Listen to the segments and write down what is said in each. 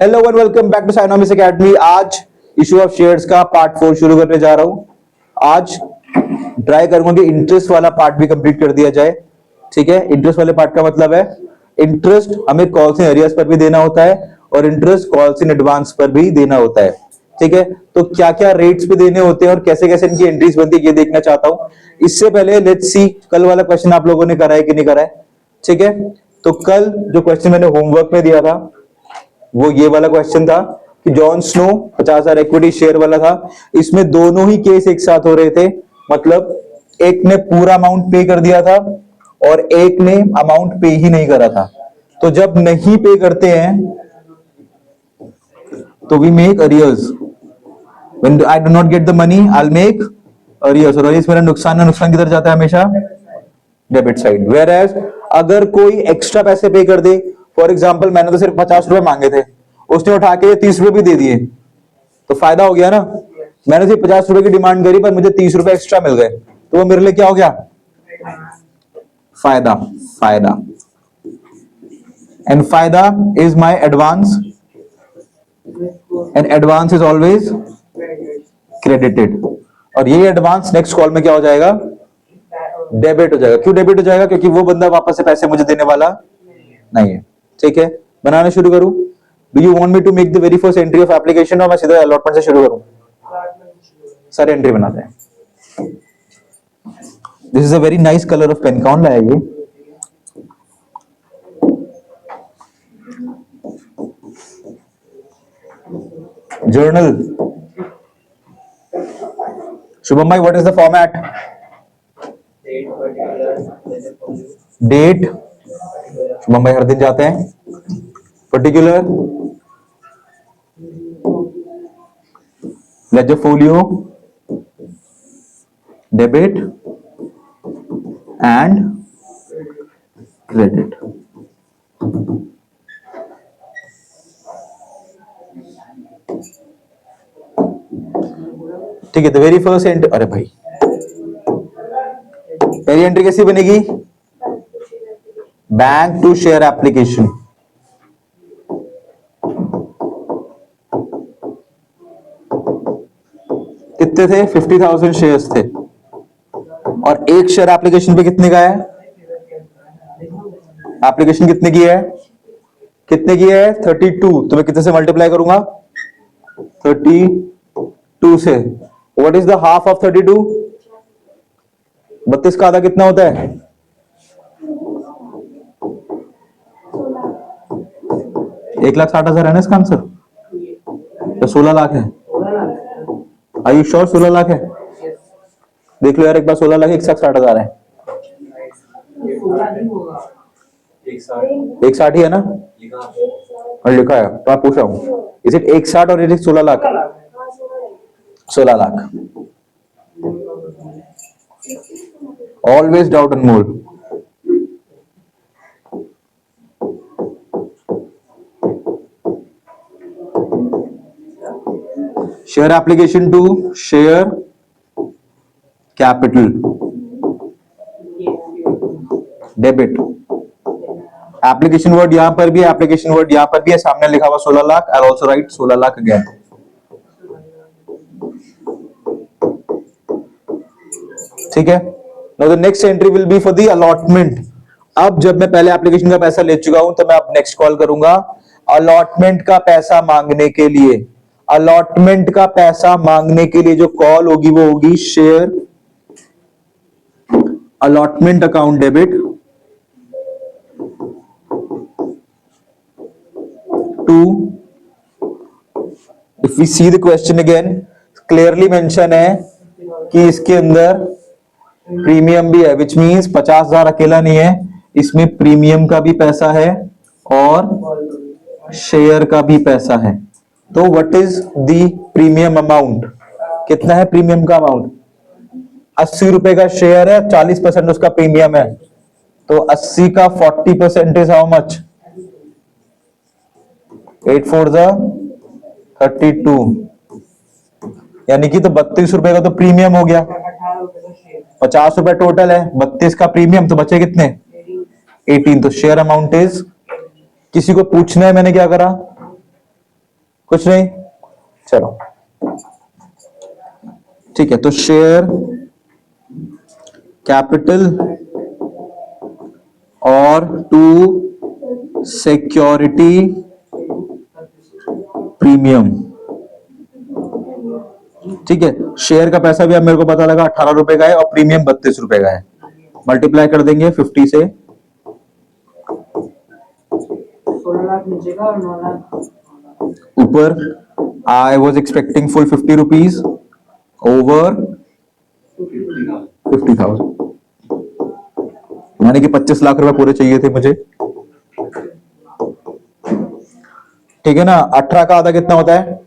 Hello and welcome back to साइनोमिक्स academy. आज issue of shares का पार्ट 4 शुरू करने जा रहा हूं। आज ट्राई करूंगा कि इंटरेस्ट वाला पार्ट भी कंप्लीट कर दिया जाए। ठीक है, इंटरेस्ट वाले पार्ट का मतलब है इंटरेस्ट हमें कॉल्स इन एरियाज पर भी देना होता है और इंटरेस्ट कॉल्स इन एडवांस पर भी देना होता है। ठीक है, तो क्या क्या रेट्स पे देने होते हैं और कैसे कैसे इनकी एंट्रीज बनती है ये देखना चाहता हूं। इससे पहले लेट्स सी कल वाला क्वेश्चन आप लोगों ने करा है कि नहीं करा है। ठीक है, तो कल जो क्वेश्चन मैंने होमवर्क में दिया था वो ये वाला क्वेश्चन था कि जॉन स्नो 50,000 इक्विटी शेयर वाला था। इसमें दोनों ही केस एक साथ हो रहे थे, मतलब एक ने पूरा अमाउंट पे कर दिया था और एक ने अमाउंट पे ही नहीं करा था। तो जब नहीं पे करते हैं तो we make arrears. When I do not get the money I will make arrears, और अरियर्स मेरा नुकसान किधर जाता है? हमेशा डेबिट साइड। वेयर एज अगर कोई एक्स्ट्रा पैसे पे कर दे, फॉर एग्जाम्पल मैंने तो सिर्फ 50 रुपए मांगे थे, उसने उठा के 30 रुपए भी दे दिए, तो फायदा हो गया ना। मैंने सिर्फ 50 रुपए की डिमांड करी पर मुझे 30 रुपए एक्स्ट्रा मिल गए, तो वो मेरे लिए क्या हो गया? फायदा। फायदा एंड फायदा is my advance and advance is always credited. और ये एडवांस नेक्स्ट कॉल में क्या हो जाएगा? डेबिट हो जाएगा। क्यों डेबिट हो जाएगा? क्योंकि वो बंदा वापस से पैसे मुझे देने वाला नहीं है। ठीक है, बनाना शुरू करूं। Do you want me to make the very first entry of application और मैं सीधा अलॉटमेंट से शुरू करूं? सारे एंट्री बनाते हैं। This is a very nice colour of pen. कौन लाया ये? जर्नल। शुभम भाई, what is the format? Date. Shubham भाई हर दिन जाते हैं। Particular, ledger folio, debit and credit. ठीक है, तो वेरी फर्स्ट एंट्री, अरे भाई पहली एंट्री कैसी बनेगी? Bank to share application. कितने थे? 50,000 शेयर्स थे और एक शेयर एप्लीकेशन पे कितने का है? एप्लीकेशन कितने की है? कितने की है? 32। तो मैं कितने से मल्टीप्लाई करूंगा? 32 से। What is the half of 32? 32 का आधा कितना होता है? 1,60,000 है ना इसका आंसर? तो 16 लाख है। Are you sure 16 लाख है? देख लो यार एक बार, 16 लाख 1,60,000 है। 1,60 ही है ना? और लिखा है तो आप पूछ रहा हूं, इज इट 1,60 और it is 16 lakh? 16 lakh. Always doubt Anmol. Share application to share capital, debit. Application word यहां पर भी है, एप्लीकेशन वर्ड यहां पर भी है, सामने लिखा हुआ 16 lakh. I also right 16 lakh again. ठीक है, now the next entry will B for the allotment. अब जब मैं पहले एप्लीकेशन का पैसा ले चुका हूं तो मैं अब नेक्स्ट कॉल करूंगा अलॉटमेंट का पैसा मांगने के लिए। अलॉटमेंट का पैसा मांगने के लिए जो कॉल होगी वो होगी share allotment account debit to, if we see the question again, clearly mention है कि इसके अंदर प्रीमियम भी है, विच मींस 50,000 अकेला नहीं है, इसमें प्रीमियम का भी पैसा है और शेयर का भी पैसा है। तो what is the premium amount? कितना है प्रीमियम का अमाउंट? 80 रुपए का शेयर है, 40% उसका प्रीमियम है, तो 80 का 40% इज हाउ मच? 8 4 32, यानी कि तो 32 रुपए का तो प्रीमियम हो गया। 50 रुपए टोटल है, 32 का प्रीमियम, तो बचे कितने? 18। तो शेयर अमाउंट इज, किसी को पूछना है मैंने क्या करा? कुछ नहीं, चलो ठीक है। तो शेयर कैपिटल और टू सिक्योरिटी प्रीमियम, ठीक है। शेयर का पैसा भी अब मेरे को पता लगा 18 रुपए का है और प्रीमियम 32 रुपए का है। मल्टीप्लाई कर देंगे 50 से। 16 लाख नीचे का और 9 लाख ऊपर I was expecting full 50 rupees over 50,000, यानी कि 25 लाख रुपए पूरे चाहिए थे मुझे, ठीक है ना। 18 का आधा कितना होता है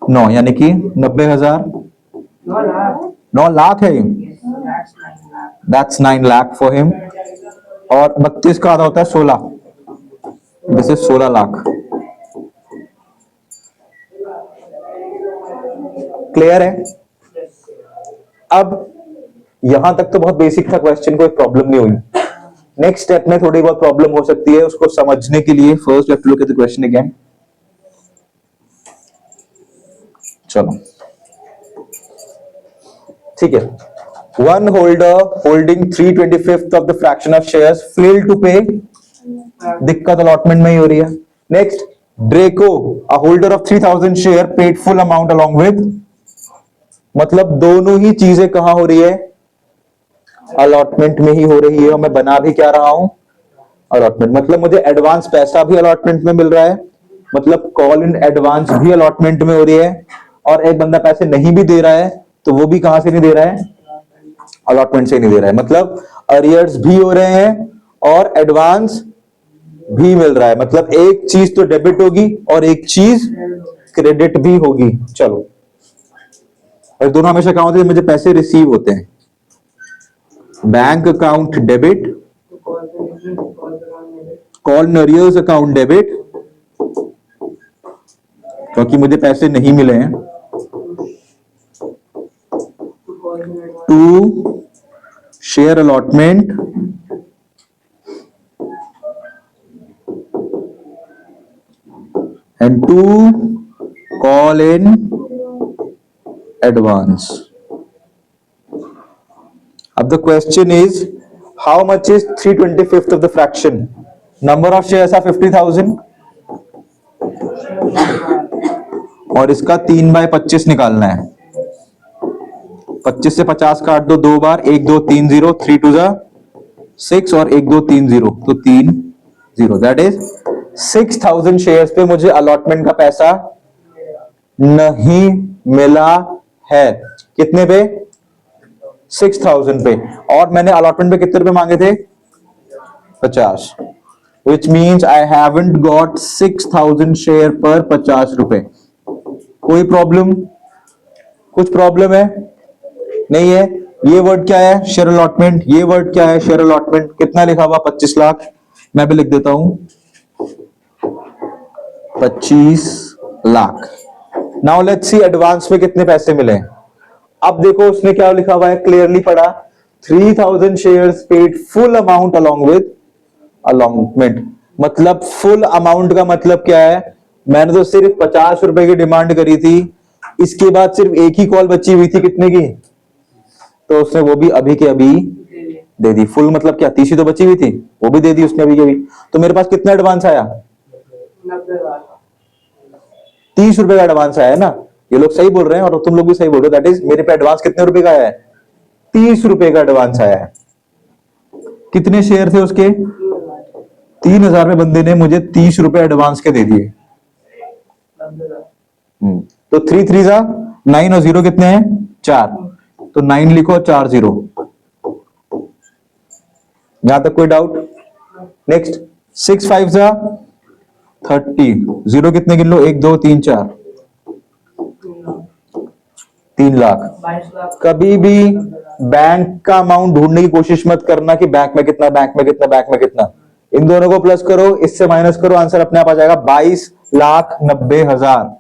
9, यानी कि 90,000। 9 लाख 9 लाख है, दैट्स 9 लाख फॉर हिम। और 32 का आधा होता है 16, दिस इज 16 लाख। क्लियर है? अब यहां तक तो बहुत बेसिक था क्वेश्चन, कोई प्रॉब्लम नहीं हुई। नेक्स्ट स्टेप में थोड़ी बहुत प्रॉब्लम हो सकती है, उसको समझने के लिए first we have to look at the question again. चलो ठीक है। One holder holding 3/25 of the fraction of shares fail to pay, दिक्कत अलॉटमेंट में ही हो रही है। Next, Draco a holder of 3000 share paid full amount along with, मतलब दोनों ही चीजें कहां हो रही है अलॉटमेंट में ही हो रही है। और मैं बना भी क्या रहा हूं अलॉटमेंट, मतलब मुझे एडवांस पैसा भी अलॉटमेंट में मिल रहा है, मतलब कॉल इन एडवांस भी अलॉटमेंट में हो रही है। और एक बंदा पैसे नहीं भी दे रहा है तो वो भी कहां से नहीं दे रहा है अलॉटमेंट से नहीं दे रहा है, मतलब अरियर्स भी हो रहे हैं और एडवांस भी मिल रहा है। मतलब एक चीज तो डेबिट होगी और एक चीज क्रेडिट भी होगी। चलो, और दोनों हमेशा कहां होते हैं, मुझे पैसे रिसीव होते हैं। Bank account debit, call in arrears account debit, क्योंकि मुझे पैसे नहीं मिले हैं। To share allotment and to call in advance. अब the question is how much is 3/25 of the fraction, number of shares are 50,000 और इसका 3/25 निकालना है। 25 से 50 काट दो 2 बार, 1 2 3 0, 3 2 6 और 1 2 3 0, तो 3 0, दैट इज 6,000 शेयर्स पे मुझे अलॉटमेंट का पैसा नहीं मिला है। कितने पे 6,000 पे, और मैंने अलॉटमेंट पे कितने रुपए मांगे थे 50, which means I haven't got 6,000 share पर 50 रुपए। कोई प्रॉब्लम, कुछ प्रॉब्लम है नहीं है। ये वर्ड क्या है शेयर अलॉटमेंट, ये वर्ड क्या है शेयर अलॉटमेंट। कितना लिखा हुआ 25 लाख, मैं भी लिख देता हूं 25 lakh. Now let's see advance में कितने पैसे मिले। अब देखो उसने क्या लिखा हुआ है, क्लियरली पढ़ा, 3000 shares paid full amount along with allotment. मतलब फुल अमाउंट का मतलब क्या है, मैंने तो सिर्फ 50 रुपए की डिमांड करी थी, इसके बाद सिर्फ एक ही कॉल बची हुई थी कितने की, तो उसने वो भी अभी के अभी दे दी। फुल मतलब क्या, 30 ही तो बची हुई थी, वो भी दे दी उसने अभी के अभी। तो मेरे पास कितना एडवांस आया 30 रुपए का एडवांस आया है ना। ये लोग सही बोल रहे हैं और तुम लोग भी सही बोल रहे हो, दैट इज मेरे पे एडवांस कितने रुपए का आया है 30 रुपए का एडवांस आया है। कितने शेयर थे उसके 3,000 में, बंदे ने मुझे 30 रुपए एडवांस के दे दिए। तो 3 3 9 और 0 कितने हैं 4, तो 9 लिखो 4 0। यहां तक कोई डाउट? नेक्स्ट 6 5 30, 0 कितने गिन लो 1 2 3 4, 3 लाख। 22 लाख कभी भी बैंक का अमाउंट ढूंढने की कोशिश मत करना कि बैंक में कितना, बैंक में कितना, बैंक में कितना। इन दोनों को प्लस करो, इससे माइनस करो, आंसर अपने आप आ जाएगा 22,90,000।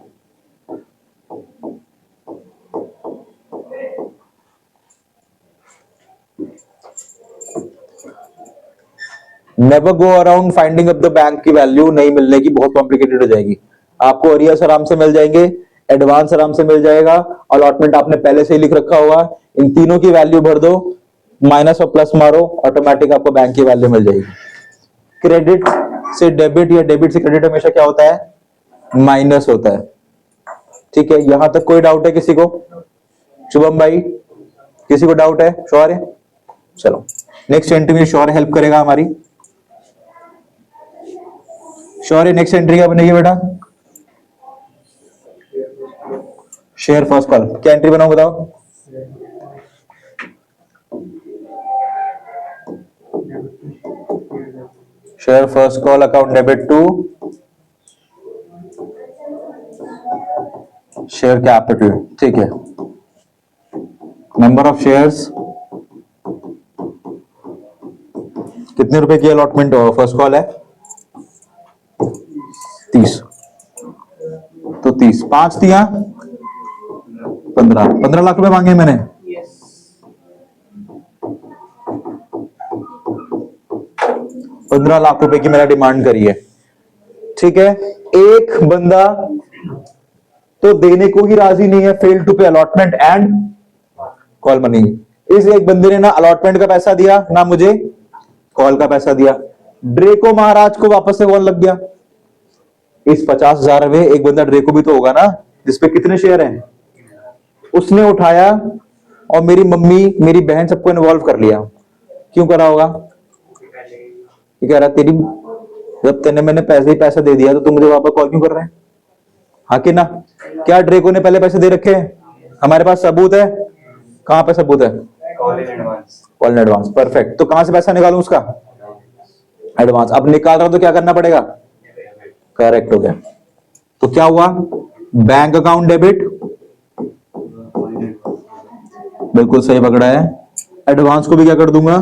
Never go around finding up the bank की वैल्यू, नहीं मिलने की, बहुत कॉम्प्लिकेटेड हो जाएगी। आपको अरियर्स आराम से मिल जाएंगे, एडवांस आराम से मिल जाएगा, अलॉटमेंट आपने पहले से ही लिख रखा होगा। इन तीनों की वैल्यू भर दो, माइनस और प्लस मारो, ऑटोमेटिक आपको बैंक की वैल्यू मिल जाएगी। क्रेडिट से डेबिट या डेबिट से क्रेडिट हमेशा क्या होता है? माइनस होता है। ठीक है, यहां तक कोई डाउट है किसी को? शुभम भाई, किसी को डाउट है? शौर्य, चलो नेक्स्ट एंट्री में शौर्य हेल्प करेगा हमारी। शौर्य नेक्स्ट एंट्री क्या बनेगी बेटा? Share first call. क्या एंट्री बनाऊं बताओ? Share first call account debit to share capital. ठीक है, नंबर ऑफ शेयर्स, कितने रुपए की अलॉटमेंट फर्स्ट कॉल है? 30। तो 30, 5 दिया 15, 15 लाख रुपए मांगे मैंने। यस 15 लाख रुपए की मैंने डिमांड करी है। ठीक है, एक बंदा तो देने को ही राजी नहीं है, फेल टू पे अलॉटमेंट एंड कॉल मनी। इस एक बंदे ने ना अलॉटमेंट का पैसा दिया, ना मुझे कॉल का पैसा दिया। ड्रेको महाराज को वापस से कॉल लग गया। इस 50,000 में एक बंदा ड्रेको भी तो होगा ना, जिसपे कितने शेयर हैं? उसने उठाया और मेरी मम्मी मेरी बहन सबको इन्वॉल्व कर लिया। क्यों करा होगा? ये कह रहा तेरी, जब तेने मैंने पैसे ही पैसा दे दिया तो तुम मुझे वापस कॉल क्यों कर रहे हैं? हाँ कि ना? क्या ड्रेको ने पहले पैसे दे रखे हैं? हमारे पास सबूत है। कहां पे सबूत है? Call in advance. Call in advance, perfect. तो कहां से पैसा निकालूं उसका? एडवांस। अब निकाल रहा हूं तो क्या करना पड़ेगा? करेक्ट हो गया। तो क्या हुआ? बैंक अकाउंट डेबिट, बिल्कुल सही पकड़ा है। एडवांस को भी क्या कर दूंगा?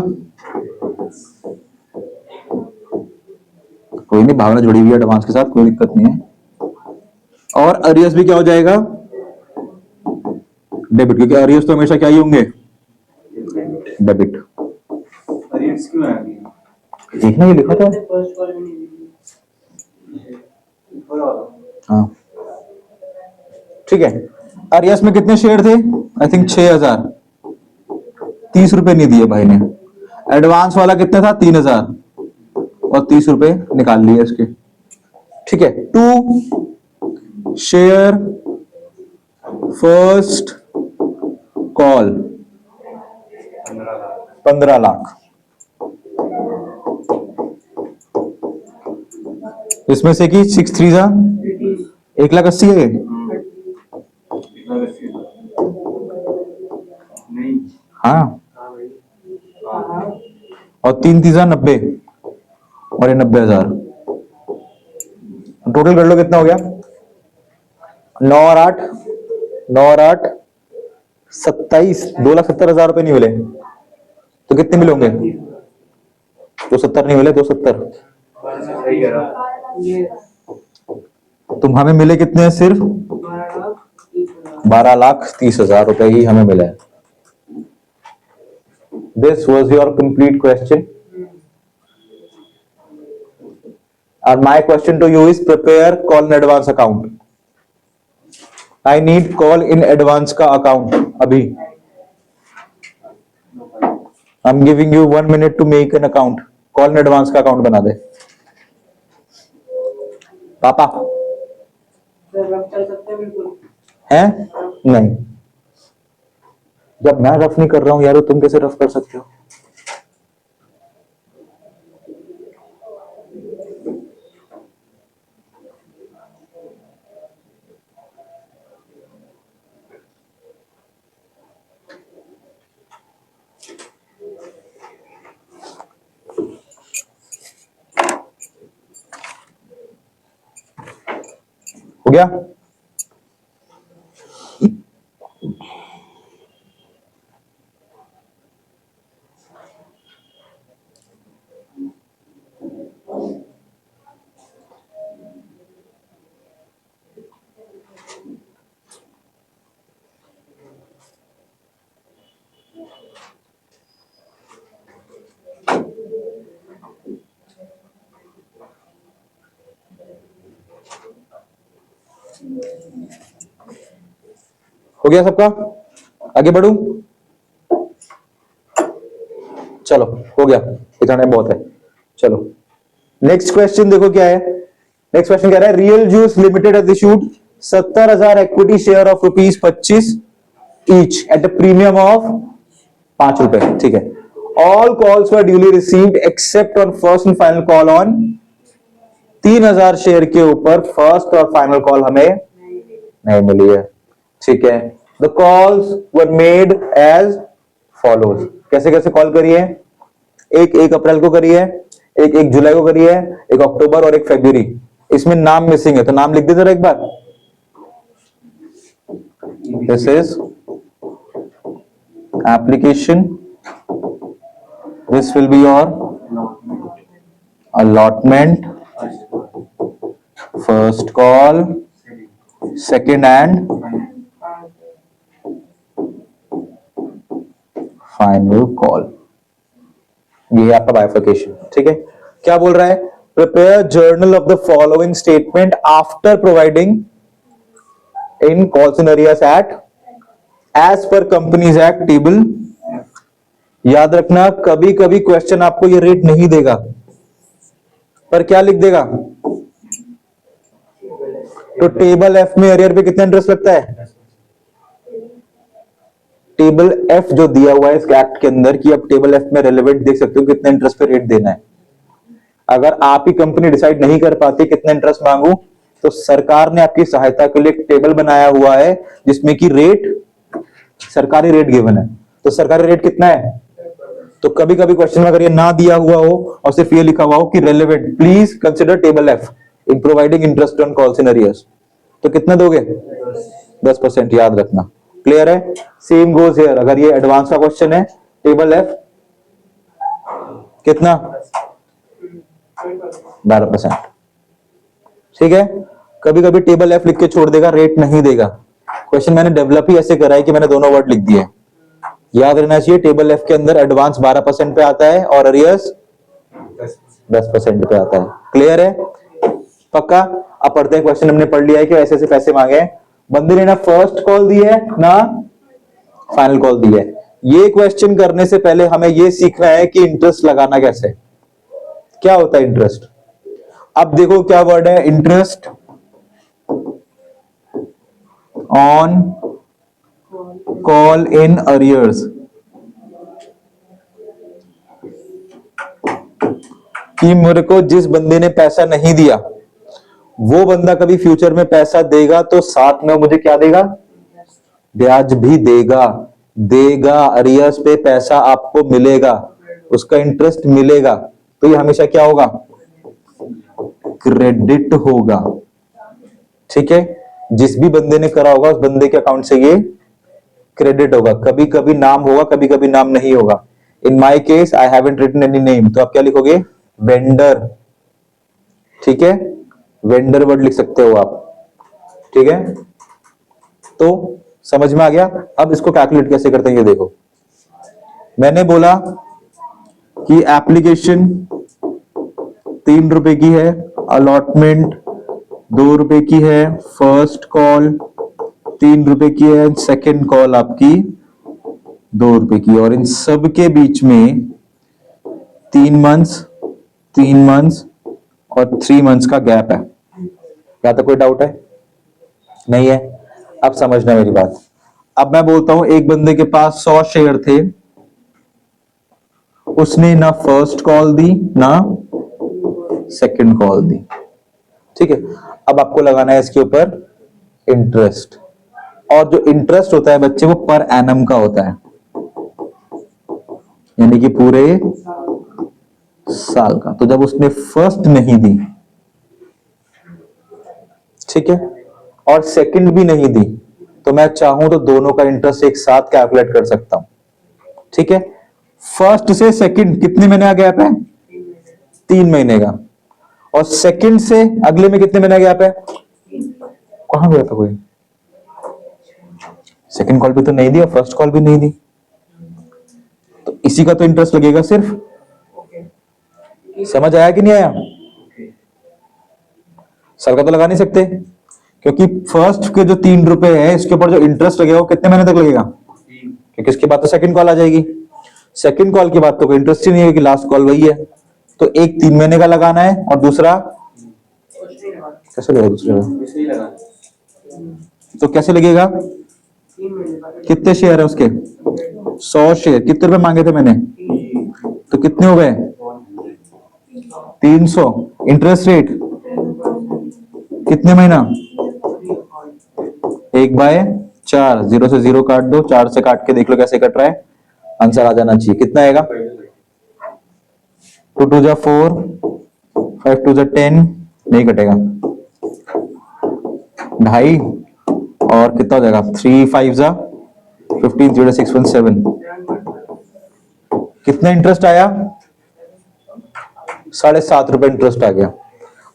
कोई नहीं, भावना जुड़ी हुई है एडवांस के साथ, कोई दिक्कत नहीं है। और अरियस भी क्या हो जाएगा? डेबिट, क्योंकि अरियस तो हमेशा क्या ही होंगे? डेबिट। अरियर्स क्यों आ गई? देखना, ये लिखा था। फर्स्ट कॉल में नहीं दी। ऊपर वाला। हाँ ठीक है। अरियस में कितने शेयर थे? I think 6,000। 30 रुपए नहीं दिए भाई ने। एडवांस वाला कितने था? 3,000, और 30 रुपए निकाल लिए इसके। ठीक है, to share first call 15 lakh. 15 lakh. इसमें से कि 6 3 जा 1,80,000 है। कितना वैसे? नहीं। हाँ, हाँ भाई। हाँ और 3 3 जा 90, और ये 90,000। टोटल कर लो कितना हो गया? 9 और 8, 9 और 8 27, 2,70,000 रुपए नहीं मिले। तो कितने मिलोगे? 270 नहीं मिले, 270। सही कह रहा। ये तुम हमें मिले कितने हैं? सिर्फ 12,30,000 रुपए ही हमें मिले। This was your complete question, और my question to you is prepare call in advance account. I need call in advance का अकाउंट अभी। I am giving you 1 minute to make an account. Call in advance का account बना दे पापा। Sir rough चल सकते हैं बिल्कुल। हैं? नहीं, जब मैं रफ नहीं कर रहा हूं यार, तो तुम कैसे रफ कर सकते हो? हो गया? हो गया सबका? आगे बढ़ूं? चलो हो गया, इतना टाइम बहुत है। चलो नेक्स्ट क्वेश्चन देखो क्या है। नेक्स्ट क्वेश्चन कह रहा है real juice limited has issued 70,000 equity share of ₹25 each at a premium of ₹5। ठीक है। All calls were duly received except on first and final call on 3,000 share के ऊपर फर्स्ट और फाइनल कॉल हमें नहीं मिली है। ठीक है। The calls were made as follows. कैसे कैसे कॉल करी है? एक 1 अप्रैल को करी है, एक 1 जुलाई को करी है, एक अक्टूबर और एक फरवरी। इसमें नाम मिसिंग है तो नाम लिख दे जरा एक बार। This is application, this will be your allotment, first call, second and final call। ये है आपका बाइफर्केशन। ठीक है। क्या बोल रहा है? Prepare journal of the following statement after providing in calls in arrears at as per companies act table. याद रखना कभी कभी क्वेश्चन आपको ये रेट नहीं देगा, पर क्या लिख देगा? तो टेबल एफ में एरियर पे कितना इंटरेस्ट लगता है? टेबल एफ जो दिया हुआ है इस एक्ट के अंदर कि अब टेबल एफ में रेलेवेंट देख सकते हो कितना इंटरेस्ट पे रेट देना है। अगर आप ही कंपनी डिसाइड नहीं कर पाती कितना इंटरेस्ट मांगू, तो सरकार ने आपकी सहायता के लिए एक टेबल बनाया हुआ है जिसमें कि रेट, सरकारी रेट गिवन है। तो सरकारी रेट कितना है? तो कभी कभी क्वेश्चन में अगर ये ना दिया हुआ हो और सिर्फ ये लिखा हुआ हो कि relevant please consider table F in providing interest on calls in arrears, तो कितना दोगे? 10%। याद रखना। क्लियर है? Same goes here. अगर ये एडवांस का क्वेश्चन है, टेबल एफ कितना? 12%। ठीक है। कभी कभी टेबल एफ लिख के छोड़ देगा, रेट नहीं देगा। क्वेश्चन मैंने डेवलप ही ऐसे करा है कि मैंने दोनों वर्ड लिख दिए। याद रहना चाहिए टेबल एफ के अंदर एडवांस 12% पे आता है और अरियर्स 10% पे आता है। क्लियर है? पक्का? अब पढ़ते हैं। क्वेश्चन हमने पढ़ लिया है कि ऐसे ऐसे पैसे मांगे हैं। बंदे ने ना फर्स्ट कॉल दी है ना फाइनल कॉल दी है। ये क्वेश्चन करने से पहले हमें ये सीखना है कि इंटरेस्ट लगाना कैसे, क्या होता है इंटरेस्ट। अब देखो क्या वर्ड है, interest on call in arrears. कि मेरे को जिस बंदे ने पैसा नहीं दिया वो बंदा कभी फ्यूचर में पैसा देगा तो साथ में मुझे क्या देगा? ब्याज भी देगा। अरियर्स पे पैसा आपको मिलेगा, उसका इंटरेस्ट मिलेगा। तो ये हमेशा क्या होगा? क्रेडिट होगा। ठीक है। जिस भी बंदे ने करा होगा उस बंदे के अकाउंट से ये क्रेडिट होगा। कभी कभी नाम होगा, कभी कभी नाम नहीं होगा। In my case I haven't written any name, तो आप क्या लिखोगे? वेंडर। ठीक है। वेंडर वर्ड लिख सकते हो आप। ठीक है। तो समझ में आ गया? अब इसको कैलकुलेट कैसे करते हैं ये देखो। मैंने बोला कि एप्लीकेशन 3 रुपए की है, अलॉटमेंट 2 रुपए की है, फर्स्ट कॉल 3 रुपए की है, सेकंड कॉल आपकी 2 रुपए की, और इन सब के बीच में 3 मंथ्स और 3 मंथ्स का गैप है। क्या तो कोई डाउट है? नहीं है? अब समझना मेरी बात। अब मैं बोलता हूं एक बंदे के पास 100 शेयर थे, उसने ना फर्स्ट कॉल दी ना सेकंड कॉल दी। ठीक है। अब आपको लगाना है इसके ऊपर इंटरेस्ट, और जो इंटरेस्ट होता है बच्चे वो पर एनम का होता है, यानी कि पूरे साल का। तो जब उसने फर्स्ट नहीं दी, ठीक है, और सेकंड भी नहीं दी, तो मैं चाहूं तो दोनों का इंटरेस्ट एक साथ कैलकुलेट कर सकता हूं। ठीक है। फर्स्ट से सेकंड कितने महीने का गैप है? 3 महीने का। और सेकंड से अगले में कितने महीने का गैप है? कहां गया था कोई? सेकंड कॉल भी तो नहीं दी और फर्स्ट कॉल भी नहीं दी, तो इसी का तो इंटरेस्ट लगेगा सिर्फ। समझ आया कि नहीं आया? साल का तो लगा नहीं सकते, क्योंकि फर्स्ट के जो 3 रुपए है इसके ऊपर जो इंटरेस्ट लगेगा वो कितने महीने तक लगेगा, तीन। क्योंकि इसके बाद तो सेकंड कॉल आ जाएगी। सेकंड कॉल के बाद तो कोई इंटरेस्ट ही नहीं है कि लास्ट कॉल वही है। तो एक 3 महीने का लगाना है और दूसरा कैसे लगेगा दूसरे में, कुछ नहीं लगा। तो कैसे लगेगा, 3 महीने का कितने शेयर है उसके, 100 शेयर, कितने रुपए मांगे थे मैंने, तो कितने हो गए 300। इंटरेस्ट रेट कितने महीना, 1/4, 0 से 0 काट दो, 4 से काट के देख लो कैसे कट रहा है, आंसर आ जाना चाहिए। कितना आएगा, 2 2 जा 4, 5 2 जा 10, नहीं कटेगा, 2.5 और कितना हो जाएगा, 3 5 जा 15, 0 6 1 7। कितना इंटरेस्ट आया, 7.5 रुपए इंटरेस्ट आ गया।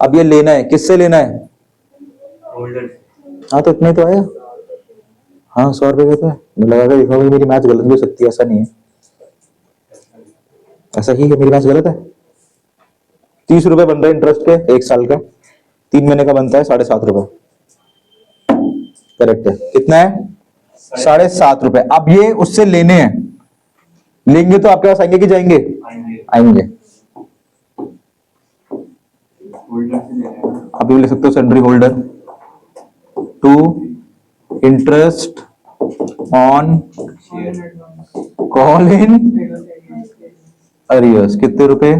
अब ये लेना है, किससे लेना है, होल्डर। हाँ तो इतना ही तो आया, हाँ 100 रुपए का तो है। मैं लगा कर देखा भाई मेरी मैथ गलत भी हो सकती है, ऐसा नहीं है, ऐसा ही है, मेरी मैथ गलत है। 30 रुपए बन रहा है इंटरेस्ट के 1 साल का, 3 महीने का बनता है 7.5 रुपए, करेक्ट है। कितना है, 7.5 रुपए। अब ये उससे लेने हैं, लेंगे तो आपके पास आएंगे कि जाएंगे, आएंगे। आएंगे। होल्डर से ले लेना। अभी भी लिख सकते हो sundry holder to interest on call in arrears. कितने रुपए,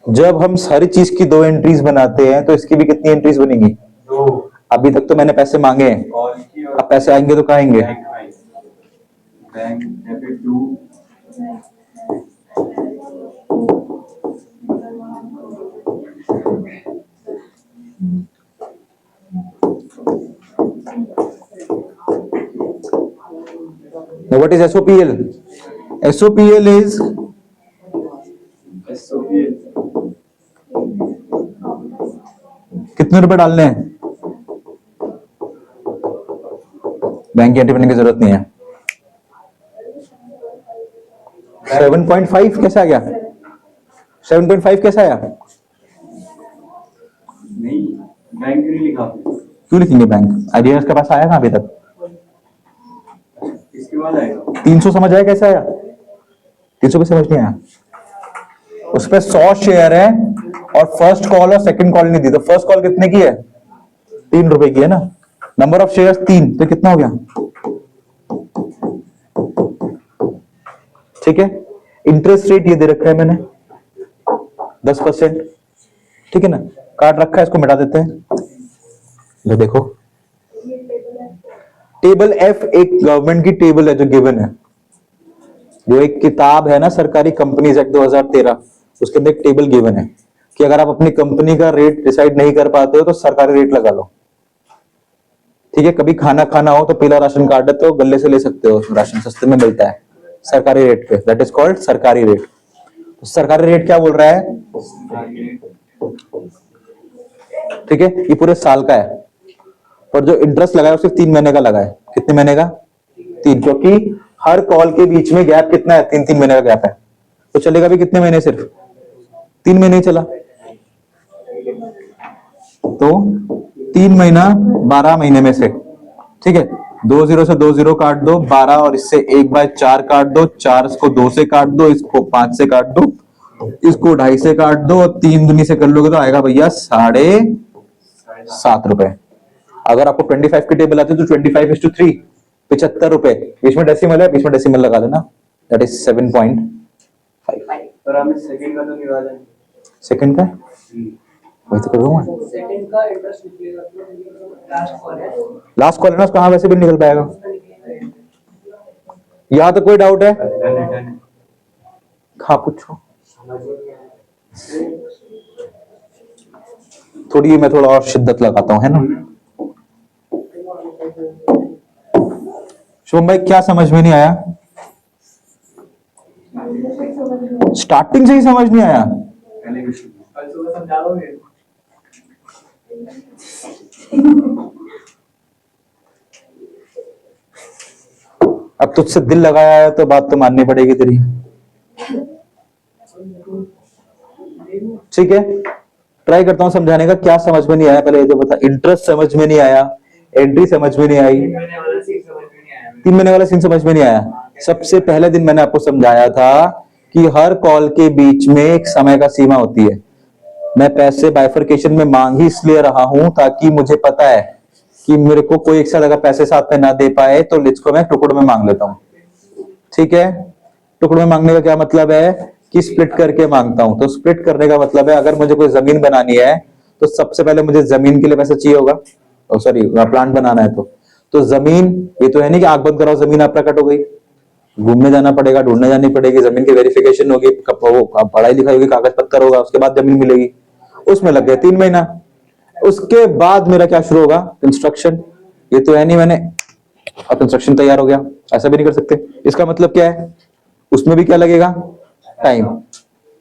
जब हम सारी चीज की 2 एंट्रीज बनाते हैं तो इसकी भी कितनी एंट्रीज बनेंगी, 2। अभी तक तो मैंने पैसे मांगे हैं, कॉल की और अब पैसे आएंगे तो कहाँ आएंगे, बैंक में। Bank debit 2। Now what is SOPL? SOPL is SOPL कितने रुपए डालने हैं, बैंक की एंट्री बनने की जरूरत नहीं है। 7.5 कैसे आ गया, 7.5 कैसे आया, नहीं, बैंक नहीं लिखा। क्यों लिखेंगे बैंक, अरियर्स का पास आया कहाँ अभी तक, इसके बाद आएगा 300 समझ आया कैसे आया, 300 पे समझ नहीं आया। उस पे 100 शेयर है और फर्स्ट कॉल और सेकंड कॉल नहीं दी, तो फर्स्ट कॉल कितने की है, 3 रुपए की है ना, नंबर ऑफ शेयर्स 3, तो कितना हो गया, ठीक है। इंटरेस्ट रेट ये दे रखा है मैंने 10%, ठीक है ना, काट रखा है, इसको मिटा देते हैं। ये देखो टेबल F एक गवर्नमेंट की टेबल है जो गिवन है, जो एक किताब है ना सरकारी कंपनीज एक्ट 2013, उसके अंदर एक टेबल गिवन है कि अगर आप अपनी कंपनी का रेट डिसाइड नहीं कर पाते हो तो सरकारी रेट लगा लो, ठीक है। कभी खाना खाना हो तो पीला राशन कार्ड है तो गले से ले सकते हो, राशन सस्ते में मिलता है सरकारी रेट पे, दैट इज कॉल्ड सरकारी रेट। तो सरकारी रेट क्या बोल रहा है, ठीक है, ये पूरे साल का है, पर जो इंटरेस्ट लगा है वो सिर्फ 3 महीने का लगा है। कितने महीने का, 3, क्योंकि हर कॉल के बीच में गैप कितना है, 3 महीने का गैप है, तो चलेगा भी कितने महीने, सिर्फ 3 महीने ही चला, तो 3 महीना 12 महीने में से, ठीक है। 2 0 से 2 0 काट दो, 12 और इससे 1/4 काट दो, 4 इसको 2 से काट दो, इसको 5 से काट दो, इसको 2.5 से काट दो, और 3 दूनी से कर लोगे तो आएगा भैया 7.5 रुपए। अगर आपको 25 की टेबल आती है तो 25:3, 75 रुपए, बीच में डेसिमल है, बीच में डेसिमल लगा देना, दैट इज 7.5। पर हमें सेकंड का तो निकाला है। सेकंड का वही तो कर रहा हूं मैं, सेकंड का इंटरेस्ट निकलेगा, लास्ट कॉल है, लास्ट कॉल है ना, उसका हाँ वैसे भी निकल पाएगा। यहाँ तो कोई डाउट है, डन। हाँ पूछो, थोड़ी मैं थोड़ा और शिद्दत लगाता हूँ, है ना। शुभम भाई क्या समझ में नहीं आया, स्टार्टिंग से ही समझ नहीं आया, पहले क्वेश्चन कल सुबह समझा दोगे। अब तुझसे दिल लगाया है तो बात तो माननी पड़ेगी तेरी, ठीक है। ट्राई करता हूँ समझाने का, क्या समझ में नहीं आया पहले ये तो बता। इंटरेस्ट समझ में नहीं आया, एंट्री समझ में नहीं आई, 3 महीने वाला सीन समझ में नहीं 3 महीने वाला सीन समझ में आया नहीं आया। सबसे पहले दिन मैंने आपको समझाया था कि हर कॉल के बीच में एक समय का सीमा होती है। मैं पैसे बाइफरकेशन में मांग ही इसलिए रहा हूं ताकि मुझे पता है कि मेरे को कोई एक साथ अगर पैसे साथ में ना दे पाए तो लिस्ट को मैं टुकड़ों में मांग लेता हूं। ठीक है, टुकड़ों में मांगने का क्या मतलब है कि स्प्लिट करके मांगता हूं। तो स्प्लिट करने का मतलब है अगर मुझे कोई जमीन बनानी है तो सबसे पहले मुझे जमीन के लिए पैसा चाहिए होगा, सॉरी प्लांट बनाना है तो जमीन, ये तो है नहीं कि आंख बंद कराओ जमीन आप प्रकट हो गई। घूमने जाना पड़ेगा, ढूंढने जानी पड़ेगी, जमीन की वेरिफिकेशन होगी, पढ़ाई लिखाई होगी, कागज पत्तर होगा, उसके बाद जमीन मिलेगी। उसमें लग गए 3 महीना। उसके बाद मेरा क्या शुरू होगा, कंस्ट्रक्शन। ये तो है नहीं मैंने अब कंस्ट्रक्शन तैयार हो गया, ऐसा भी नहीं कर सकते। इसका मतलब क्या है, उसमें भी क्या लगेगा, टाइम,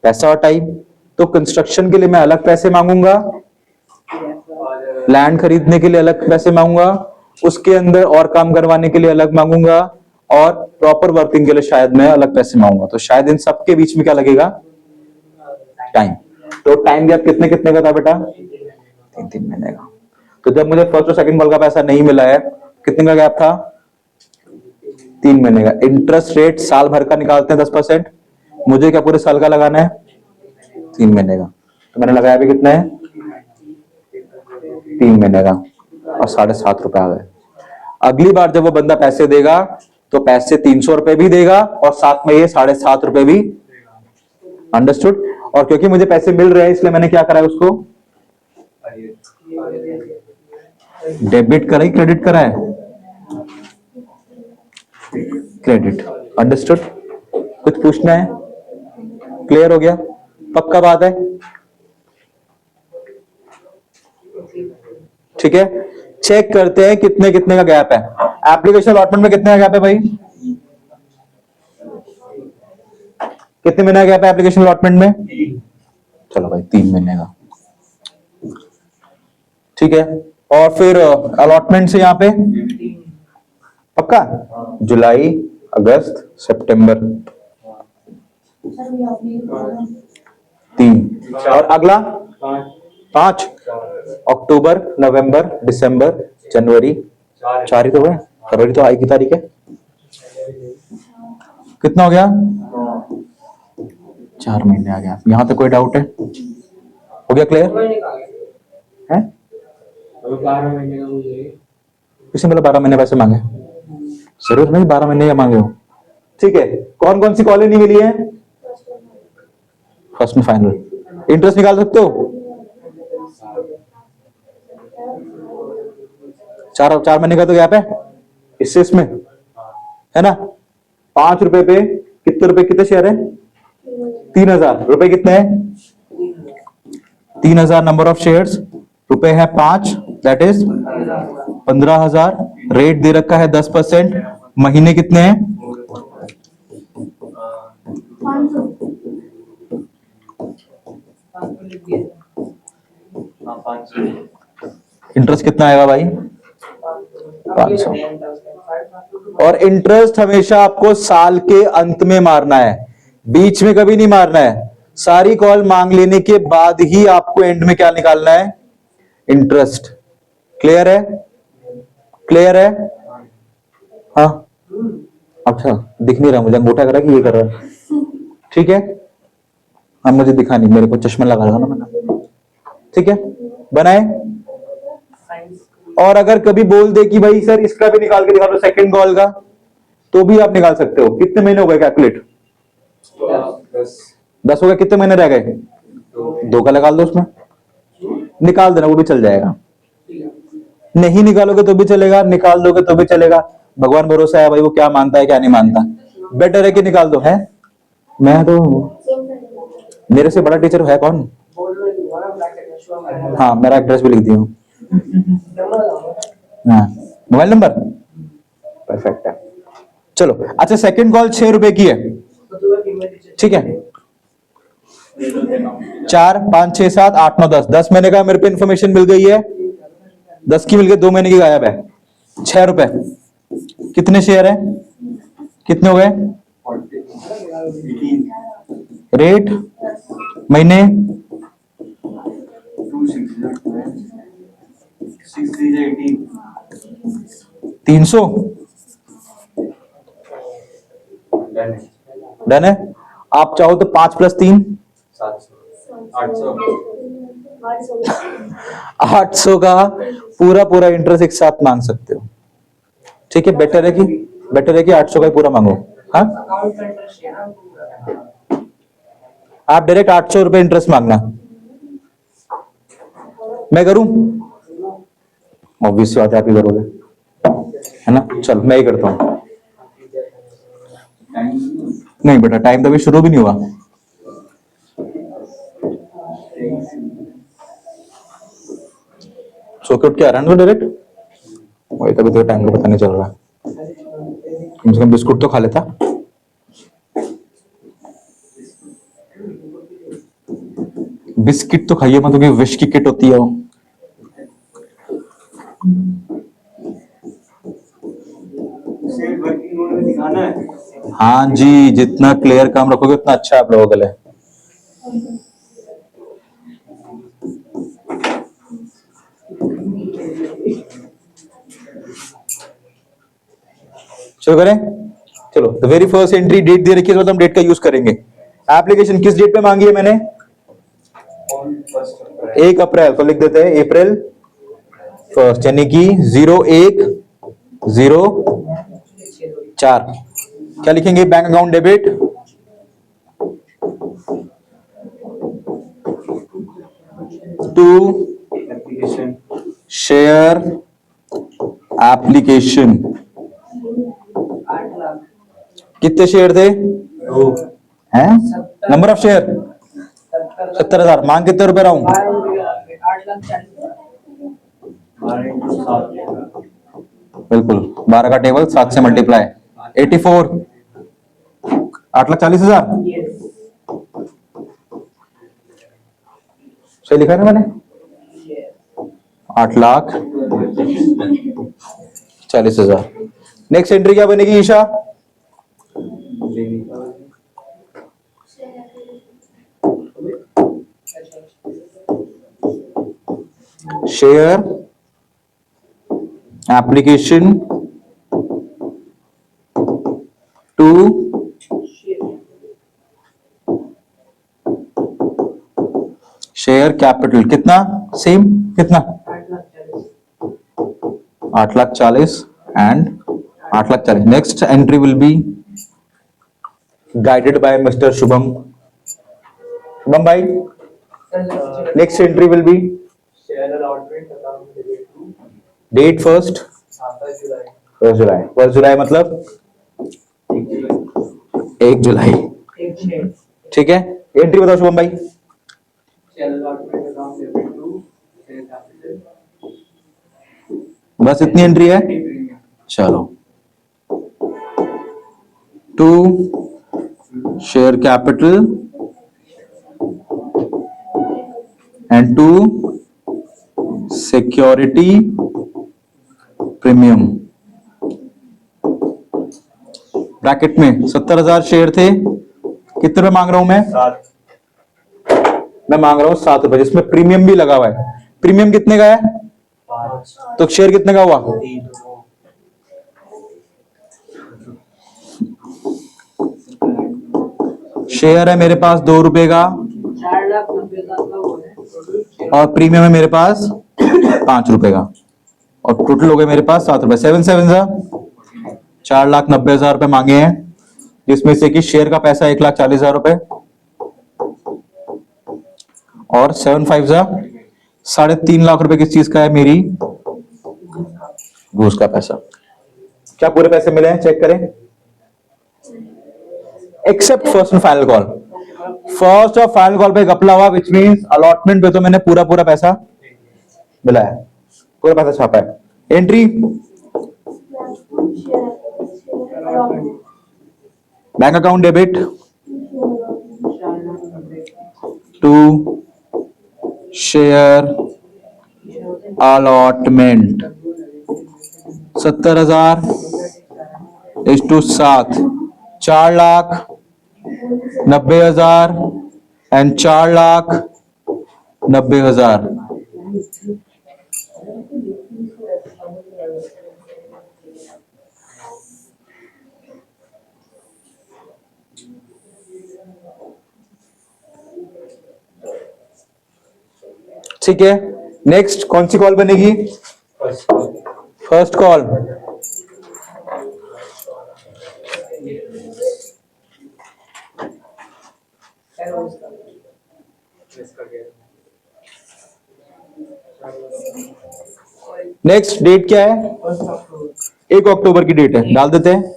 पैसा और टाइम। तो कंस्ट्रक्शन के लिए मैं अलग पैसे मांगूंगा, लैंड खरीदने के लिए अलग पैसे मांगूंगा, उसके अंदर और काम करवाने के लिए अलग मांगूंगा, और प्रॉपर वर्किंग के लिए शायद मैं अलग पैसे मांगूंगा। तो शायद इन सबके बीच में क्या लगेगा, टाइम। तो टाइम गैप कितने कितने का था बेटा, 3 महीने का। तो जब मुझे फर्स्ट और सेकंड कॉल का पैसा नहीं मिला है, कितने का गैप था, 3 महीने का। इंटरेस्ट रेट साल भर का निकालते हैं 10%, मुझे क्या पूरे साल का लगाना है, 3 महीने का। तो मैंने लगाया भी कितना है, 3 महीने का, और 7.5 रुपए आ गए। अगली बार जब वो बंदा पैसे देगा तो पैसे 300 रुपए भी देगा और साथ में ये 7.5 रुपए भी। अंडरस्टूड। और क्योंकि मुझे पैसे मिल रहे हैं इसलिए मैंने क्या करा है, उसको डेबिट करा ही क्रेडिट करा है, क्रेडिट। अंडरस्टूड। कुछ पूछना है, क्लियर हो गया, पक्का बात है, ठीक है। चेक करते हैं कितने कितने का गैप है। एप्लीकेशन अलॉटमेंट में कितने का गैप है भाई, कितने महीने का गैप है एप्लीकेशन अलॉटमेंट में, चलो भाई 3 महीने का, ठीक है। और फिर अलॉटमेंट से यहां पे पक्का जुलाई, अगस्त, सितंबर, 3, और अगला 5, अक्टूबर, नवंबर, दिसंबर, जनवरी, 4 ही तो है, फरवरी तो आई की तारीख है। कितना हो गया, 4 महीने आ गया। यहां तक कोई डाउट है, हो गया क्लियर है। 12 महीने का मुझे किसी मतलब 12 महीने पैसे मांगे, जरूर नहीं 12 महीने या मांगे हो, ठीक है। कौन कौन सी कॉलेज नहीं मिली है, फर्स्ट में फाइनल। इंटरेस्ट निकाल सकते हो, 4 महीने का तो गैप है इससे इसमें, है ना। 5 रुपए पे कितने रुपए, कितने शेयर है, 3000 रुपए। कितने हैं, 3000 नंबर ऑफ शेयर्स, रुपए है 5, दैट इज 15,000। रेट दे रखा है 10%। महीने कितने हैं, 500। इंटरेस्ट कितना आएगा भाई, 500। और इंटरेस्ट हमेशा आपको साल के अंत में मारना है, बीच में कभी नहीं मारना है। सारी कॉल मांग लेने के बाद ही आपको एंड में क्या निकालना है, इंटरेस्ट। क्लियर है, क्लियर है, हाँ। अच्छा दिख नहीं रहा मुझे, अंगूठा करा कि ये कर रहा है, ठीक है। अब मुझे दिखा नहीं, मेरे को चश्मा लगा रहा ना मैंने, ठीक है। बनाए। और अगर कभी बोल दे कि भाई सर इसका भी निकाल के दिखा दो सेकंड कॉल का, तो भी आप निकाल सकते हो। कितने महीने हो गए कैलकुलेट, 10 हो गए। कितने महीने रह गए, 2 का लगा दो उसमें, निकाल देना, वो भी चल जाएगा। नहीं निकालोगे तो भी चलेगा, निकाल दोगे तो भी चलेगा, भगवान भरोसा है भाई, वो क्या मानता है क्या नहीं मानता। बेटर है कि निकाल दो, है। मैं तो, मेरे से बड़ा टीचर है कौन, हाँ मेरा एड्रेस भी लिख दिया हूँ, हाँ मोबाइल नंबर, परफेक्ट है। चलो अच्छा, सेकंड कॉल 6 रुपए की है, ठीक है। 4, 5, 6, 7, 8, 9, 10, 10 महीने का मेरे पे इंफॉर्मेशन मिल गई है, 10 की मिल गई, 2 महीने की गायब है। 6 रुपए, कितने शेयर है, कितने हो गए, रेट, महीने, 300 डन है। डन है। आप चाहो तो 5 + 3 800 800 का पूरा पूरा इंटरेस्ट एक साथ मांग सकते हो। ठीक है, बेटर है कि 800 का ही पूरा मांगो। हाँ, अकाउंट का इंटरेस्ट है ना पूरा। आप डायरेक्ट 800 रुपए इंटरेस्ट मांगना। मैं करूं? ऑब्वियस बात है, आप ही करोगे, है ना? चल मैं ही करता हूं। नहीं बेटा, टाइम तो अभी शुरू भी नहीं हुआ। सो के उठ के आ रहा है ना डायरेक्ट, वही तभी तो टाइम का पता नहीं चल रहा। कम से कम बिस्कुट तो खा लेता। बिस्किट तो खाइए मत, क्योंकि विश की किट होती है वो। दिखाना है। हाँ जी, जितना क्लियर काम रखोगे उतना अच्छा है आप लोगों के लिए। शुरू करें? चलो, the very first entry date दे रखी है, तो हम डेट का यूज करेंगे। एप्लीकेशन किस डेट पे मांगी है मैंने? 1 अप्रैल। तो लिख देते हैं अप्रैल 1, यानी कि 01/04। क्या लिखेंगे? Bank account debit to application share application. 8 lakh कितने शेयर थे? 2 हैं? Number of share 70,000। मांग कितने रुपए रहा हूं? 8,40,000। बिल्कुल, 12 का टेबल 7 से मल्टीप्लाई 84। 8,40,000 सही लिखा है ना मैंने? 8,40,000। नेक्स्ट एंट्री क्या बनेगी Isha? Share application to share capital. कितना? सेम कितना? 8,40,000 and 8,40,000। Next entry will be guided by mister Shubham. Shubham भाई, next entry will be share allotment account debit to date 1 जुलाई। 1 जुलाई मतलब 1 जुलाई। ठीक है, एंट्री बताओ शुभम भाई। Share allotment account debit to share capital बस इतनी एंट्री है। चलो, to share capital and to security premium. Bracket में 70,000 शेयर थे। कितने रुपए मांग रहा हूं मैं? 7 मैं मांग रहा हूं 7 रुपए, जिसमें प्रीमियम भी लगा हुआ है। प्रीमियम कितने का है? 5 तो शेयर कितने का हुआ? 3 शेयर है मेरे पास 2 रुपए का 4,90,000 का वो है टोटल। और प्रीमियम है मेरे पास 5 रुपए का, और टोटल हो गए मेरे पास 7 रुपए। 7 7 4,90,000 रुपए मांगे हैं, जिसमें से कि शेयर का पैसा 1,40,000 रुपए और 7 5 3.5 लाख रुपए किस चीज का है? मेरी घूस का पैसा। क्या पूरे पैसे मिले हैं? चेक करें। Accept first and final call. First और फाइनल कॉल पे घपला हुआ, विच मींस अलॉटमेंट पे तो मैंने पूरा पूरा पैसा मिला है, पूरा पैसा छापा है। Entry bank account debit to share allotment 70,000 is to 7, 4,90,000 and 4,90,000। ठीक है, नेक्स्ट कौन सी कॉल बनेगी? First call. नेक्स्ट डेट क्या है? 1 अक्टूबर की डेट है, डाल देते हैं।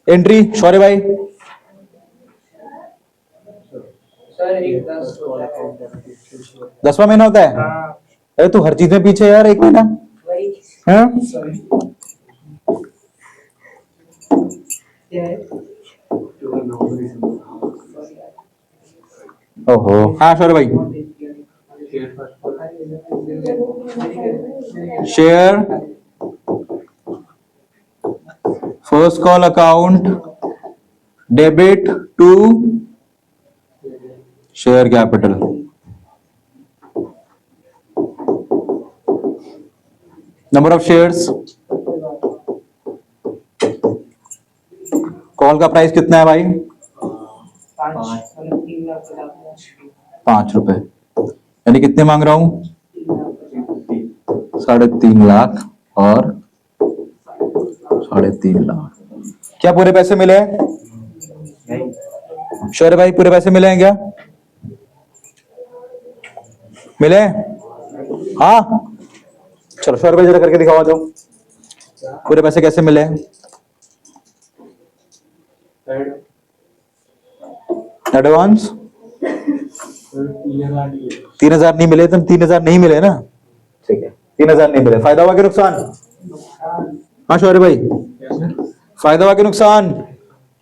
एंट्री शौर्य भाई। सर एक 10 होता है। 10वां महीना होता है? अरे तू हर चीज में पीछे यार, 1 महीना। वही हाँ? क्या है? ओहो, हाँ शौर्य भाई। Share first call account debit to share capital. Number of shares. Call का प्राइस कितना है भाई? 5 रुपए। यानी कितने मांग रहा हूं? 3.5 लाख और 3.5 लाख। क्या पूरे पैसे मिले? शौर्य भाई पूरे पैसे मिले हैं क्या? मिले? हाँ, चलो शौर्य भाई जरा करके दिखावा दो, पूरे पैसे कैसे मिले? एडवांस 3,000 नहीं मिले, तुम 3,000 नहीं मिले ना? ठीक है, 3,000 नहीं मिले। फायदा हुआ कि नुकसान? हाँ शौर्य भाई, फायदा हुआ कि नुकसान?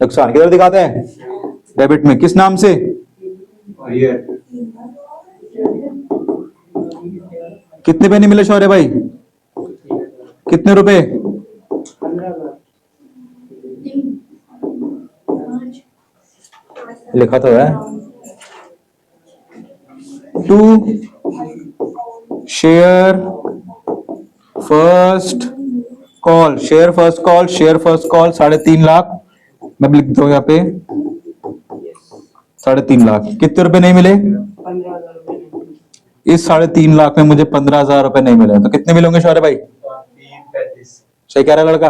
नुकसान। किधर दिखाते हैं? डेबिट में। किस नाम से? कितने पे नहीं मिले शौर्य भाई? कितने रुपए? 15 लिखा तो है। To share first call, share first call, share first call 3.5 lakh. मैं भी लिख देता हूं यहाँ पे 3.5 लाख। कितने रुपए नहीं मिले? 15,000 रुपए। इस 3.5 लाख में मुझे 15,000 रुपए नहीं मिले, तो कितने मिलेंगे शौर्य भाई? 35। सही कह रहा है लड़का।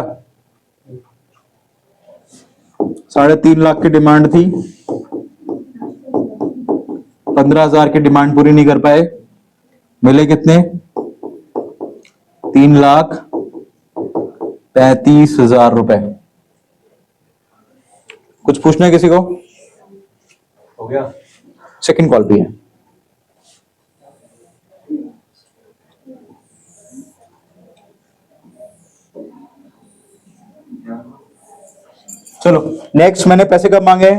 3.5 लाख की डिमांड थी, 15,000 की डिमांड पूरी नहीं कर पाए, मिले कितने? 3,35,000 रुपए। कुछ पूछना है किसी को? हो गया। सेकंड कॉल भी है। चलो नेक्स्ट, मैंने पैसे कब मांगे?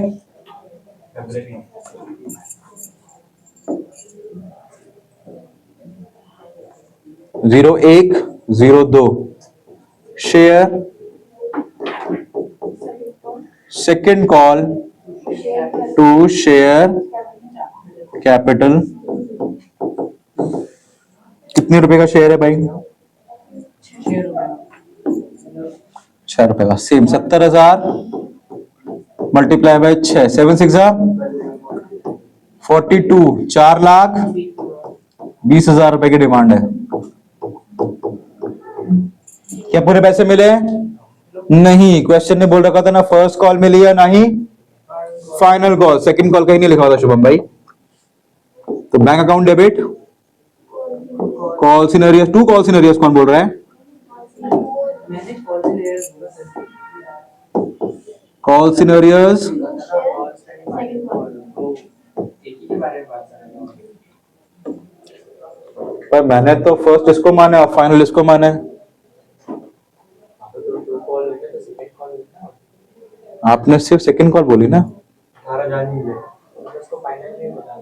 0102 share second call to share capital. कितने रुपए का शेयर है भाई? 6 रुपए का। सेम 70,000 मल्टीप्लाई बाय 6, 7 6 42, 4,20,000 रुपए की डिमांड है। क्या पूरे पैसे मिले? नहीं, क्वेश्चन ने बोल रखा था ना फर्स्ट कॉल मिली या नहीं फाइनल कॉल। सेकंड कॉल कहीं नहीं लिखा होता शुभम भाई। तो bank account debit, call scenarios, 2 call scenarios कौन बोल रहा है? मैंने कॉल से ले कॉल सिनेरियोस एक ही के बारे में बात कर रहा हूँ। पर मैंने तो फर्स्ट इसको माना और फाइनल इसको माना है। तो 2 कॉल होते हैं तो सेकंड कॉल होता है। आपने सिर्फ सेकंड कॉल बोली ना। 18 जान ही है उसको फाइनल नहीं बता।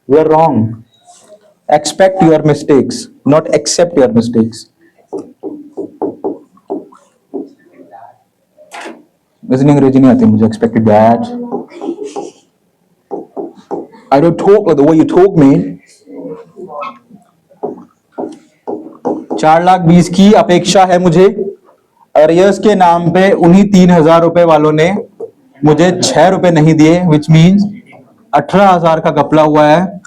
You are wrong. Expect your mistakes, not accept your mistakes. वैसे अंग्रेजी नहीं आती मुझे, expected that I don't talk like the way you talk man. 4,20,000 की अपेक्षा है मुझे। अरियर्स के नाम पे उन्हीं 3,000 रुपए वालों ने मुझे 6 रुपए नहीं दिए, विच मीन्स 18,000 का घपला हुआ है।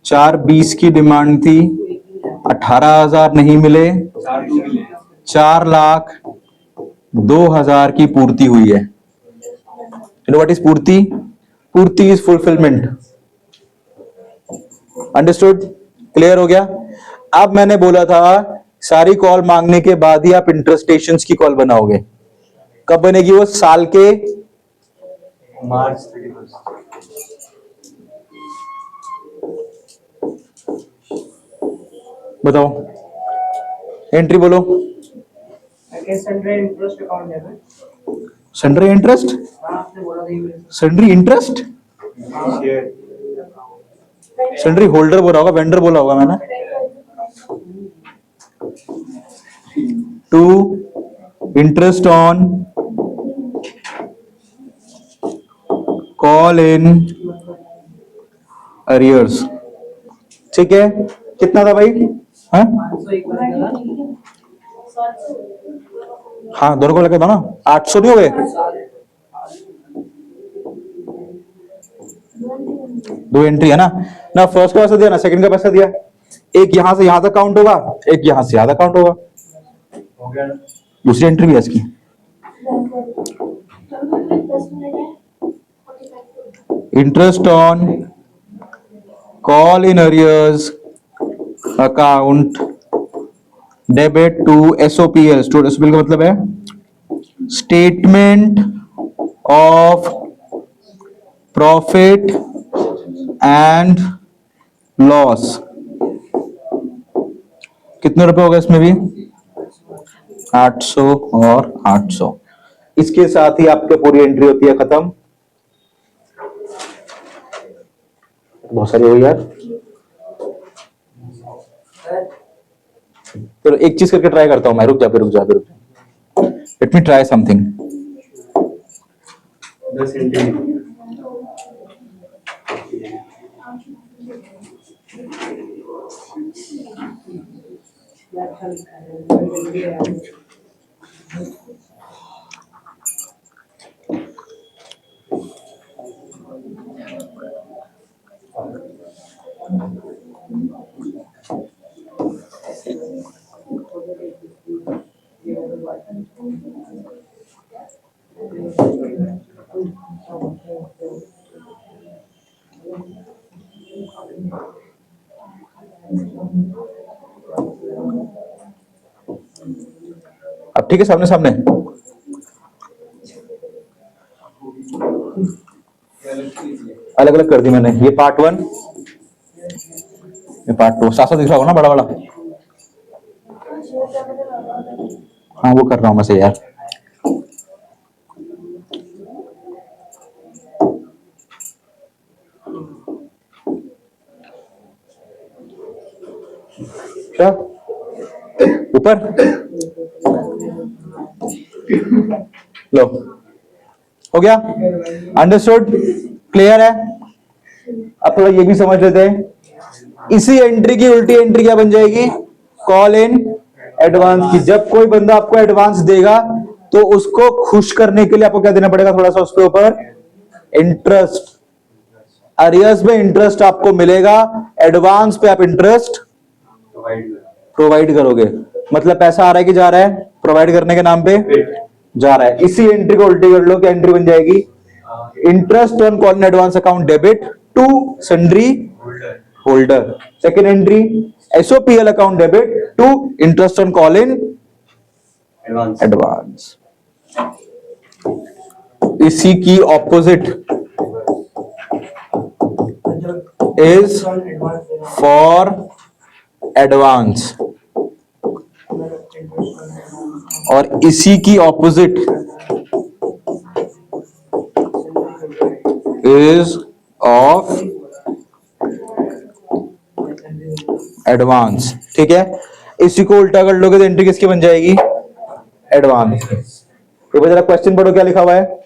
4,20,000 की डिमांड थी, 18,000 नहीं मिले, 4,02,000 की पूर्ति हुई है। You know what is पूर्ति? पूर्ति इज फुलफिलमेंट। अंडरस्टूड? क्लियर हो गया? अब मैंने बोला था सारी कॉल मांगने के बाद ही आप इंटरेस्टेशंस की कॉल बनाओगे। कब बनेगी वो? साल के मार्च 31st। बताओ, एंट्री बोलो। Sundry interest account debit. Sundry interest? आपने बोला था सन्ड्री इंटरेस्ट? सन्ड्री होल्डर बोला होगा, वेंडर बोला होगा मैंने। To interest on call in arrears. ठीक है, कितना था भाई? हाँ 501 बनेगा। हाँ, दोनों को लगा था ना, 800 नहीं हो गए? 2 एंट्री है ना। ना फर्स्ट का पैसा दिया ना सेकंड का पैसा दिया। एक यहां से यहां तक काउंट होगा, एक यहां से यहां तक काउंट होगा। हो गया ना? दूसरी एंट्री भी है इसकी। Interest on call in arrears account debit to SOPL. SOPL का मतलब है statement of profit and loss. कितने रुपए हो गए इसमें भी? 800 और 800। इसके साथ ही आपकी पूरी एंट्री होती है खत्म। बहुत सारी हो गई यार। चलो एक चीज करके ट्राई करता हूं मैं। रुक जा। Let me try something. 10 entry. अब ठीक है, सामने सामने। अलग अलग कर दी मैंने। ये पार्ट 1, ये पार्ट 2। साथ साथ दिख रहा होगा ना बड़ा बड़ा? हाँ वो कर रहा हूं मैं से यार। क्या ऊपर लो हो गया? अंडरस्टूड? क्लियर है? अब थोड़ा ये भी समझ लेते हैं। इसी एंट्री की उल्टी एंट्री क्या बन जाएगी? कॉल इन एडवांस की। जब कोई बंदा आपको एडवांस देगा तो उसको खुश करने के लिए आपको क्या देना पड़ेगा? थोड़ा सा उसके ऊपर इंटरेस्ट। अरियर्स में इंटरेस्ट आपको मिलेगा, एडवांस पे आप इंटरेस्ट प्रोवाइड करोगे। मतलब पैसा आ रहा है कि जा रहा है? प्रोवाइड करने के नाम पे जा रहा है। इसी एंट्री को उल्टी कर लो, क्या एंट्री बन जाएगी? Interest on call in advance account debit to sundry holder. Second entry SOPL account debit to interest on call in advance. इसी की ऑपोजिट इज फॉर एडवांस, और इसी की ऑपोजिट इज ऑफ एडवांस। ठीक है, इसी को उल्टा कर लोगे तो एंट्री किसकी बन जाएगी? एडवांस। एक बार जरा क्वेश्चन पढ़ो क्या लिखा हुआ है।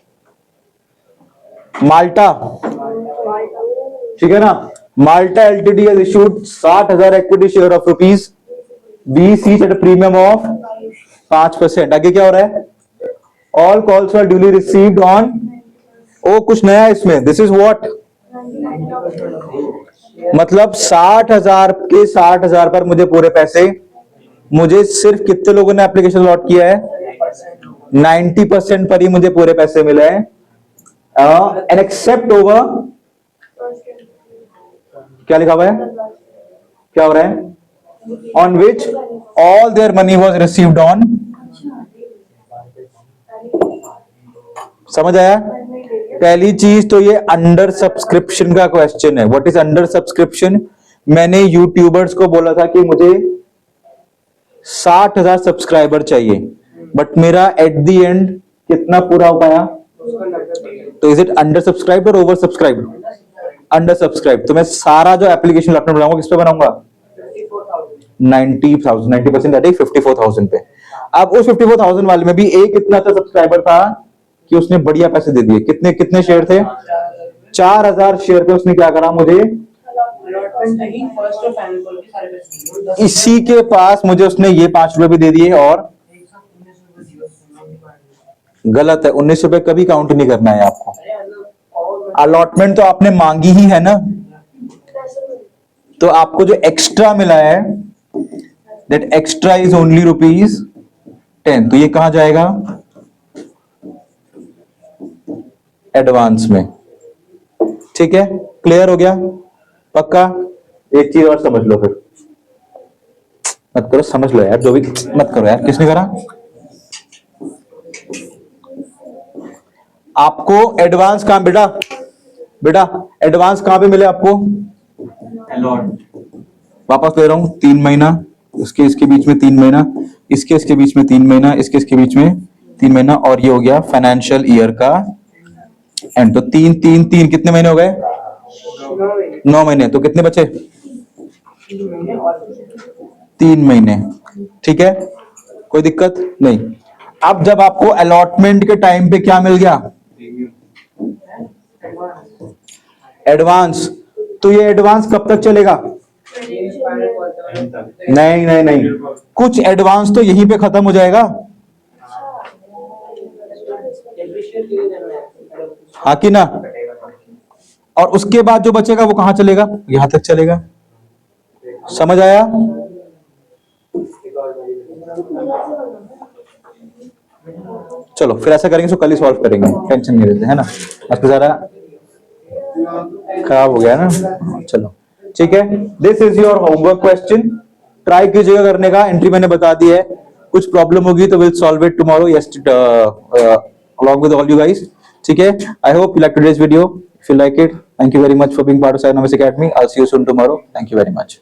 माल्टा, ठीक है ना, Malta LTD has issued 60,000 equity share of rupees बीस each at a premium of 5%। आगे क्या हो रहा है? All calls are duly received on, oh कुछ नया है इसमें, दिस इज व्हाट, मतलब 60,000 के 60,000 पर मुझे पूरे पैसे, मुझे सिर्फ कितने लोगों ने एप्लीकेशन लॉट किया है? 90% पर ही मुझे पूरे पैसे मिले हैं। एंड एक्सेप्ट ओवर, क्या लिखा हुआ है, क्या हो रहा है? On which all their money was received on, समझ आया? पहली चीज तो ये अंडर सब्सक्रिप्शन का क्वेश्चन है। What is under subscription? मैंने यूट्यूबर्स को बोला था कि मुझे 60,000 सब्सक्राइबर चाहिए, बट मेरा एट द एंड कितना पूरा हो पाया? तो इज इट अंडर सब्सक्राइब और ओवर सब्सक्राइब? Under subscribe. तो मैं सारा जो एप्लीकेशन लॉट में बनाऊंगा किस पे बनाऊंगा? 90,000, 90% दैट इज 54,000 पे। अब उस 54,000 वाले में भी एक इतना अच्छा सब्सक्राइबर था कि उसने बढ़िया पैसे दे दिए। कितने कितने शेयर थे? 4,000 शेयर पे उसने क्या करा, मुझे इसी के पास मुझे उसने ये 5 रुपए भी दे दिए। और गलत है, 19 रुपए कभी काउंट नहीं करना है आपको। अलॉटमेंट तो आपने मांगी ही है ना, तो आपको जो एक्स्ट्रा मिला है दैट एक्स्ट्रा इज ओनली ₹10। तो ये कहां जाएगा? एडवांस में। ठीक है, क्लियर हो गया? पक्का? एक चीज और समझ लो, फिर मत करो, समझ लो यार, जो भी मत करो यार। किसने करा? आपको एडवांस कहां बेटा, बेटा एडवांस कहां पे मिले आपको? वापस ले रहा हूं, 3 महीना, इसके बीच में 3 महीना, इसके बीच में 3 महीना, इसके बीच में 3 महीना, और ये हो गया फाइनेंशियल ईयर का एंड। तो 3 कितने महीने हो गए? 9 महीने। तो कितने बचे? 3 महीने। ठीक है, कोई दिक्कत नहीं। अब जब आपको अलॉटमेंट के टाइम पे क्या मिल गया? एडवांस। तो ये एडवांस कब तक चलेगा? नहीं नहीं नहीं, कुछ एडवांस तो यहीं पे खत्म हो जाएगा। हाँ कि ना? और उसके बाद जो बचेगा वो कहां चलेगा? यहां तक चलेगा। समझ आया? चलो फिर ऐसा करेंगे, सो कल ही सॉल्व करेंगे, टेंशन नहीं लेते, है ना? आज तो जरा खराब हो गया ना। चलो ठीक है, this is your homework question, try कीजिएगा करने का। एंट्री मैंने बता दी है, कुछ प्रॉब्लम होगी तो will solve it tomorrow, yes, along with all you guys. ठीक है, I hope you like today's video. If you like it, thank you very much for being part of Cynovis Academy. I'll see you soon tomorrow. Thank you very much.